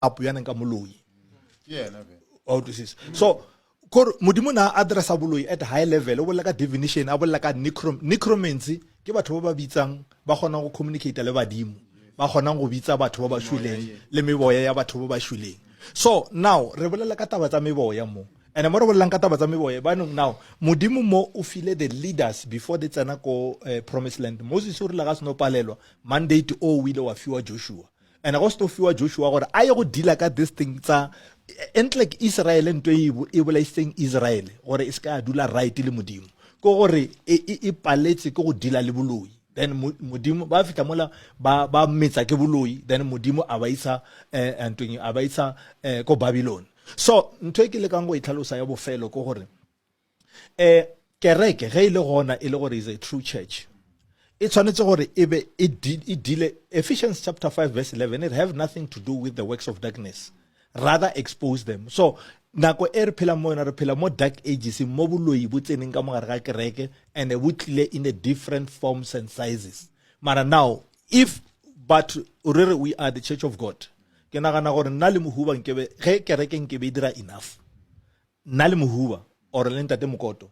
apuyana nka moloi. Yeah, no. How to see. So modimo na address boloi at high level o bolla ka divination a bolla ka necromancy ke batho ba bitsang ba gona go communicate le badimo ba gona go bitsa batho ba ba shweleng le meboya ya batho ba ba shweleng. So now re bolela ka taba tsa meboya mo and mo re bolelang ka taba tsa meboya ba now modimo mo o file the leaders before they tsena ko promised land. Moses o re la ga seno palelwa mandate o wile wa fiwa Joshua and go sto fiwa Joshua gore a ye go deala ka this thing tsa and like Israel and to saying Israel or is ka dula right le modimo ko gore e paletse ko go dila le boloi then modimo ba fita mola ba metsa ke boloi then modimo a ba isa antweng a ba isa ko Babylon. So ntwe ke le kang go itlhalosa ya bofelo ko gore kereke ge ile gona ile gore is a true church. It tshwanetse gore it dile Ephesians chapter 5 verse 11 it have nothing to do with the works of darkness. Rather expose them. So nako e re phela mo dark ages mo boloi bo tseneng ka mogare ga kereke and we clear in the different forms and sizes. Mara now if but we are the church of God. Ke nagana gore nna le mohuba nkebe ge kereke nkebe dira enough. Nna le mohuba or le ntate mokoto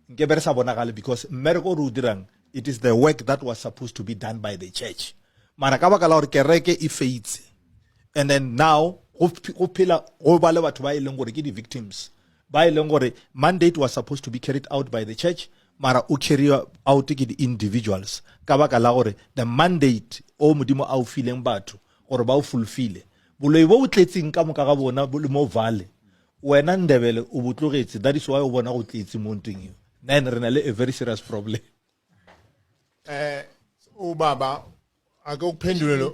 nkebe re sa bonagale because mmereko re o dirang it is the work that was supposed to be done by the church. Mara ka baka la gore kereke e fades and then now go phela go ba le batho ba ileng gore ke di victims ba ileng gore mandate was supposed to be carried out by the church mara o carry out ke di individuals ka baka la gore the mandate o modimo a o fileng batho gore ba o fulfile boloi bo tletseng ka moka ga bona bo le mo vale wena ndebele o botlogetse that is why o bona go tletse mo nteng yo then re na le a very serious problem. O baba akuphendule lo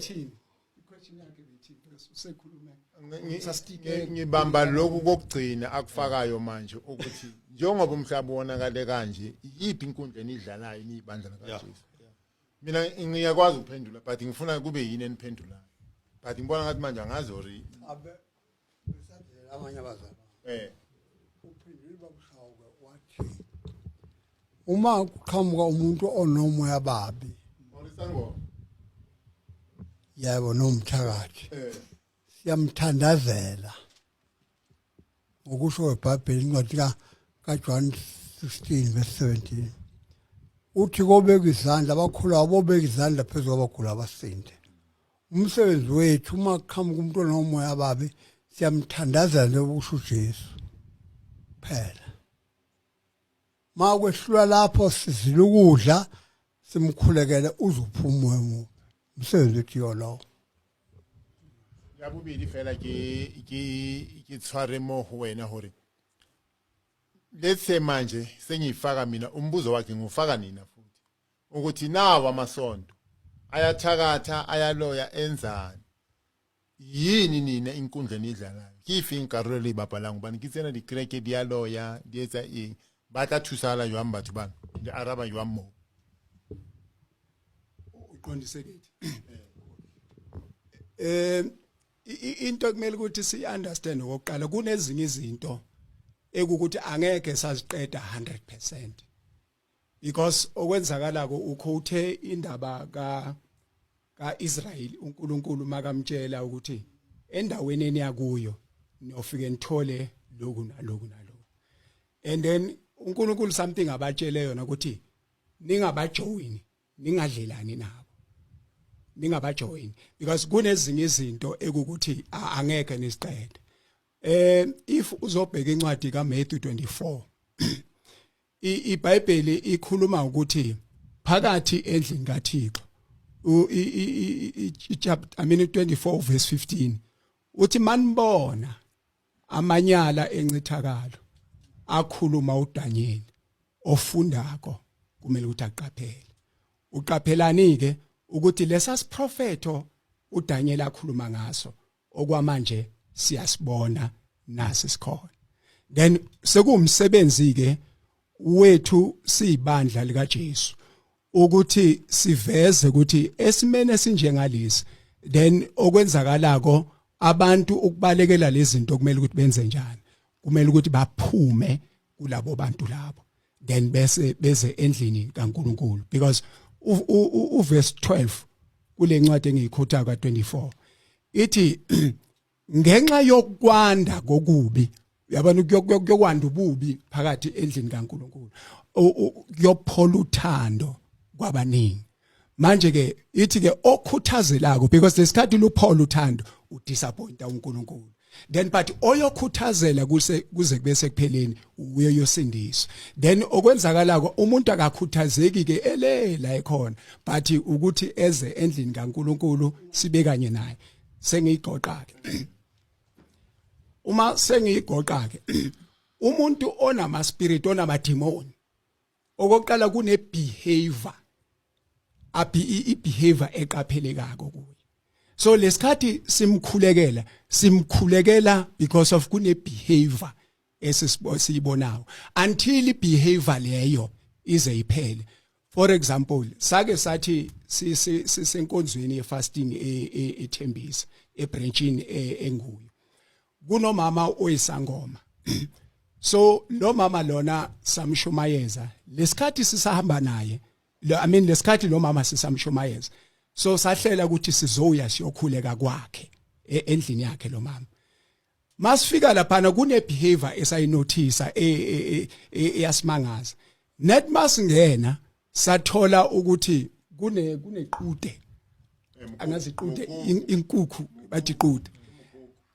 ngibamba lokhu kokugcina akufakayo manje ukuthi njengoba umhlaba wonakale kanje yipi inkundla enidlalayo nibandla kaJesu. Mina ngiyakwazi ukuphendula but ngifuna kube yini eniphendulayo but ngibona ngathi manje angazori abe besadlela abanye abazali uphendula babushawuka wathi uma kuqhamuka umuntu onomoya babi yebo nomthakathi siyamthandazela ngokusho eBhayibheli incwadi kaJohn 16 verse 17 uthi kobeka izandla abakhula abobeka izandla phezulu kwabagula abasinde. Umsebenzi wethu uma kuqhamuka umuntu onomoya babi siyamthandazela ukusho uJesu phela. Makwehlula lapho sizila ukudla simkhulekele uzophuma umoya umsebenzi wethu yolo. Ya bobedi fela ke tshware mo ho wena hore lethe manje sengiyifaka mina umbuzo wakhe ngufaka nina futhi ukuthi nawo amasonto ayathakatha ayaloya enzani yini nina inkundla nidlalayo kifi inkarolo le bapala ngubani kitsena di kreke dialoya dietsa eng ba tla thusala jwang batho bana di araba jwang mo uqondisekile into kumele ukuthi si understand okokuqala kunezinye izinto ekukuthi angeke saziqeda 100% because okwenzakala ko ukhothe indaba ka Israel uNkulunkulu makamtshela ukuthi endaweni eniyakuyo niyofike nithole lokhu nalokhu and then uNkulunkulu something abatshele yona ukuthi ningabajoin ningadlelani nabo ningabajoin because kunezinye izinto ekukuthi angeke nisiqede. If uzobheka incwadi kaMatthew 24 iBhayibheli ikhuluma ukuthi phakathi endlini kaThixo chapter 24 verse 15 uthi manibona amanyala encithakalo akhuluma uDaniel ofundako kumele ukuthi aqaphele uqaphelani ke ukuthi lesa siprofeto uDaniel akhuluma ngaso okwamanje siyasibona nasi sikhona then sekumsebenzi ke wethu sibandla lika Jesu ukuthi siveze ukuthi esimene esinjengalesi then okwenzakalako abantu ukubalekela lezi zinto kumele ukuthi benze njani kumele ukuthi baphume kulabo bantu labo then beze endlini kaNkulunkulu because uverse 12 kule ncwadi engiyikhotha ka24 ithi ngenxa yokwanda kokubi yabona kuyokwanda ububi phakathi endlini kaNkuluNkulu kuyophola uthando kwabaningi manje ke ithi ke okhuthazelako because lesikhathi luphola uthando udisappointa uNkulunkulu then but oyokhuthazela kuze kube sekupheleni uye yosindiswa then okwenzakalako umuntu akakhuthazeki ke elela ekhona but ukuthi eze endlini kaNkulunkulu sibe kanye naye sengiyigoqa ke uma sengiyigoqa ke umuntu onama spirit onama demon okokuqala kune behavior i-behavior eqaphelekako kuye so lesikhathi simkhulekela because of kune behavior esisibonayo until behavior leyo ize iphele for example sake sathi sisenkonzweni yefasting eThembisa ebranchini enguyo kunomama oyisangoma so lo mama lona samshumayeza lesikhathi sisahamba naye lesikhathi lo mama sisamshumayeza so sahlela ukuthi sizoya siyokhuleka kwakhe endlini yakhe lo mama masifika lapha kune behavior esayinothisa eyasimangaza net masingena sathola ukuthi kunequde angazi iqude inkukhu bathi iqude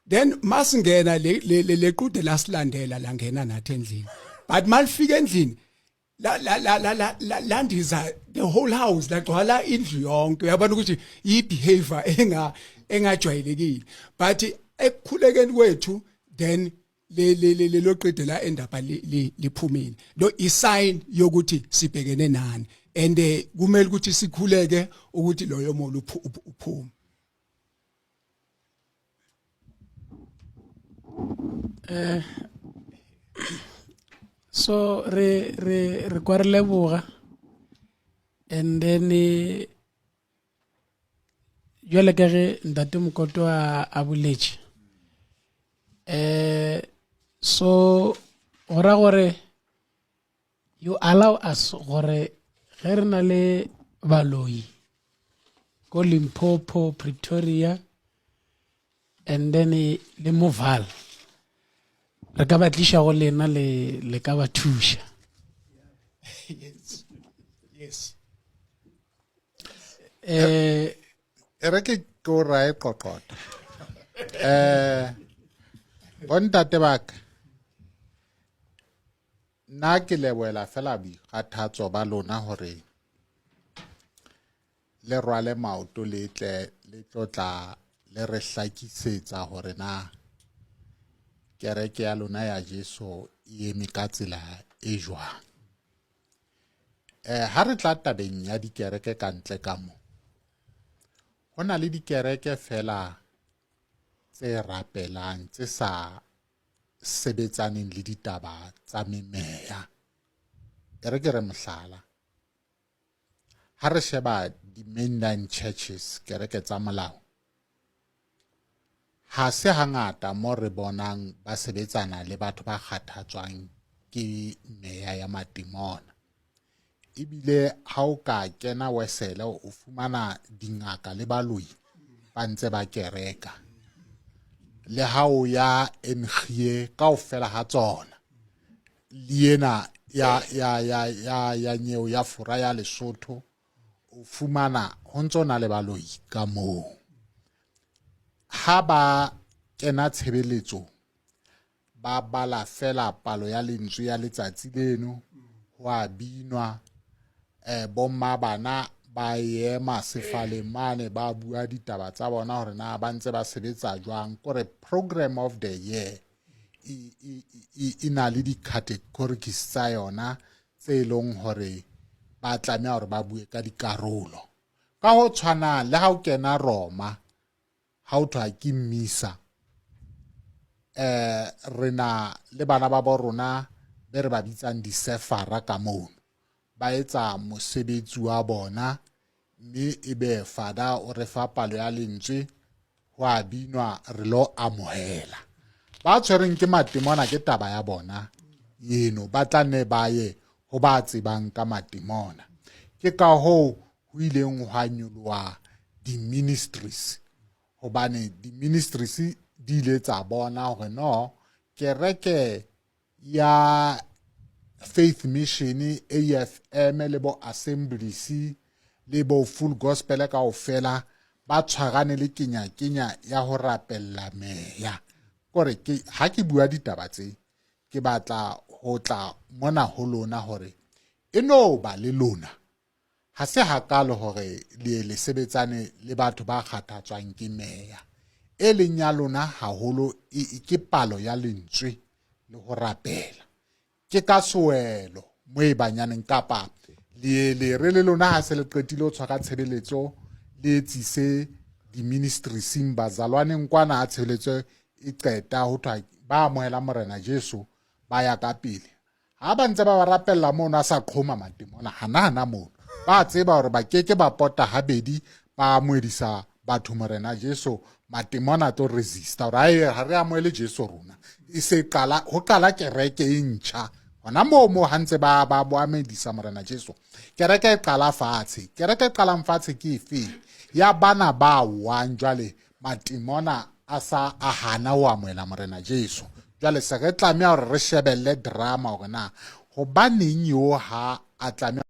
then masingena le qude lasilandela la ngena nathi endlini but malifika endlini landiza the whole house lagcwala indlu yonke uyabona ukuthi ibehavior engajwayelekile but ekukhulekeni kwethu then le loqede la endaba liphumile lo isign yokuthi sibhekene nani and kumele ukuthi sikhuleke ukuthi loyo mola uphuma so re kwarile boga and then jwale ka ge ntate mokoto a boletše so gora gore you allow us gore ge re na le baloi ko Limpopo, Pretoria and then le Moval re ka ba tliša go lena le ka ba thuša yes Ereke go rae qoqota. Bontate baka. Na ke leboela fela bi kgathatso ba lona hore le rwale maoto le tlotla le re hlakisetsa hore na kereke ya lona ya Jesu e eme ka tsela e jwang. Ha re tla tabeng ya dikereke ka ntle ka mo hona le dikereke fela tse rapelang tse sa sebetsaneng le ditaba tsa memeya re ke re mohlala ha re sheba di mainline churches kereke tsa molao ha se hangata mo re bonang ba sebetsana le batho ba kgathatswang ke meya ya matimona ibile ha o ka kena wesele o fumana dingaka le baloi ba ntse ba kereka le ha o ya engie kaofela ha tsona liena ya nyeo ya fura ya Lesotho o fumana ho ntsona le baloi ka moo ha ba kena tshebeletso ba bala fela palo ya lentswe ya letsatsi leno ho a binwa bomma bana ba yema sefale mane ba bua ditaba tsa bona hore na ba ntse ba sebetsa jwang kore program of the year ina le di categories tsa yona tse long hore ba tlamea hore ba bue ka dikarolo ka ho tshwana le ha o kena Roma ha o thwa ke misa rena le bana ba borona be re ba bitsang di sefara ka mono ba etsa mosebetsi wa bona mme ebe fada o re fa palo ya lentswe ho a binwa re lo amohela ba tshwereng ke matimona ke taba ya bona yeno ba tlane ba ye ho ba tsebang ka matimona ke ka ho ileng hwa nyolwa di ministries hobane di ministries di ile tsa bona hore no kereke ya Faith Mission, AFM le bo Assemblies le bo Full Gospel kaofela ba tshwarane le kenya ya ho rapella meya. Kore ke ha ke bua ditaba tse ke batla ho tla mona ho lona hore eno ba le lona ha se hakalo hore le sebetsane le batho ba kgathatswang ke meya. E leng ya lona haholo ke palo ya lentswe le ho rapela. Ke ka soelo mo e banyaneng kapa le re le lona ha se le qetile ho tshwara tshebeletso le etsise di ministries bazalwaneng kwana ha tshebeletso e qeta ho thwa ba amohela morena Jesu ba ya ka pele. Ha ba ntse ba rapella mona a sa qhoma matemona hana mona ba tseba hore ba keke ba pota habedi ba amoedisa batho morena Jesu matemona to resista hore ha re amohele Jesu rona e se qala ho qala kereke e ntjha hona mo hantse ba boamedisa morena Jesu. Kereke e qala fatshe, kereke e qalang fatshe ke efe ya bana ba wang jwale matemona a sa a hana ho amohela morena Jesu. Jwale se re tlameha hore re shebelle drama hore na hobaneng yo ha a tlameha